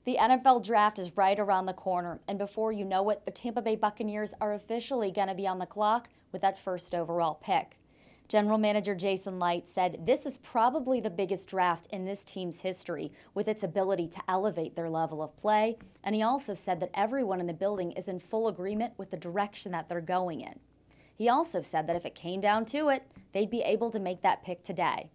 The NFL draft is right around the corner, and before you know it, the Tampa Bay Buccaneers are officially going to be on the clock with that first overall pick. General Manager Jason Licht said this is probably the biggest draft in this team's history, with its ability to elevate their level of play, and he also said that everyone in the building is in full agreement with the direction that they're going in. He also said that if it came down to it, they'd be able to make that pick today.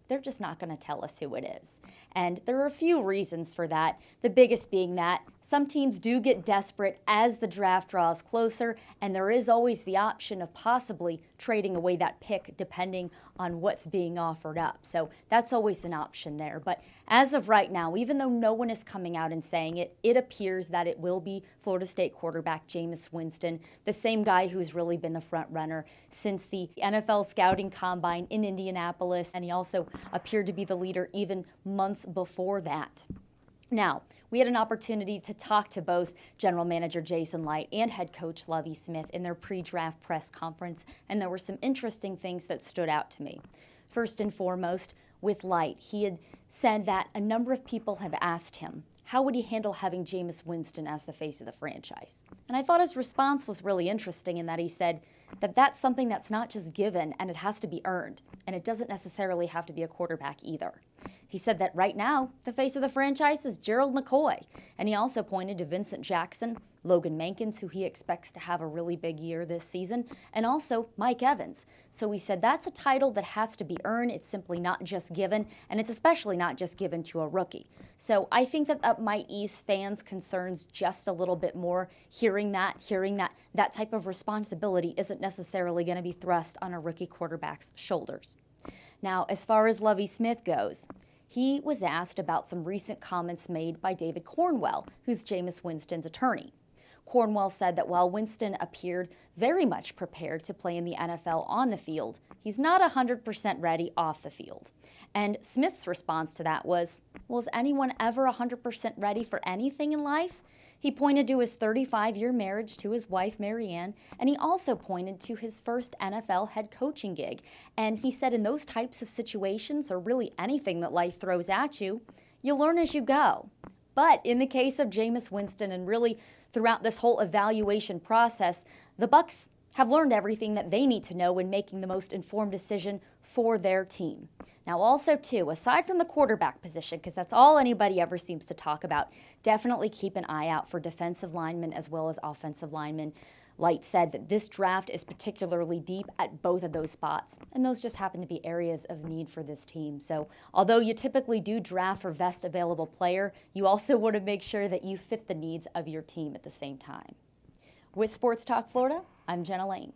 They're just not going to tell us who it is. And there are a few reasons for that, the biggest being that some teams do get desperate as the draft draws closer, and there is always the option of possibly trading away that pick depending on what's being offered up. So that's always an option there. But as of right now, even though no one is coming out and saying it, it appears that it will be Florida State quarterback Jameis Winston, the same guy who's really been the front runner since the NFL scouting combine in Indianapolis, and he also appeared to be the leader even months before that. Now, we had an opportunity to talk to both General Manager Jason Licht and head coach Lovie Smith in their pre-draft press conference, and there were some interesting things that stood out to me. First and foremost, with Licht, he had said that a number of people have asked him, how would he handle having Jameis Winston as the face of the franchise? And I thought his response was really interesting in that he said that that's something that's not just given and it has to be earned, and it doesn't necessarily have to be a quarterback either. He said that right now, the face of the franchise is Gerald McCoy, and he also pointed to Vincent Jackson, Logan Mankins, who he expects to have a really big year this season, and also Mike Evans. So he said that's a title that has to be earned. It's simply not just given, and it's especially not just given to a rookie. So I think that might ease fans' concerns just a little bit more, hearing that type of responsibility isn't necessarily going to be thrust on a rookie quarterback's shoulders. Now, as far as Lovie Smith goes, he was asked about some recent comments made by David Cornwell, who's Jameis Winston's attorney. Cornwell said that while Winston appeared very much prepared to play in the NFL on the field, he's not 100% ready off the field. And Smith's response to that was, well, is anyone ever 100% ready for anything in life? He pointed to his 35-year marriage to his wife, Marianne, and he also pointed to his first NFL head coaching gig. And he said in those types of situations, or really anything that life throws at you, you learn as you go. But in the case of Jameis Winston and really throughout this whole evaluation process, the Bucs have learned everything that they need to know when making the most informed decision for their team. Now also too, aside from the quarterback position, because that's all anybody ever seems to talk about, definitely keep an eye out for defensive linemen as well as offensive linemen. Licht said that this draft is particularly deep at both of those spots, and those just happen to be areas of need for this team. So although you typically do draft for best available player, you also want to make sure that you fit the needs of your team at the same time. With Sports Talk Florida, I'm Jenna Lane.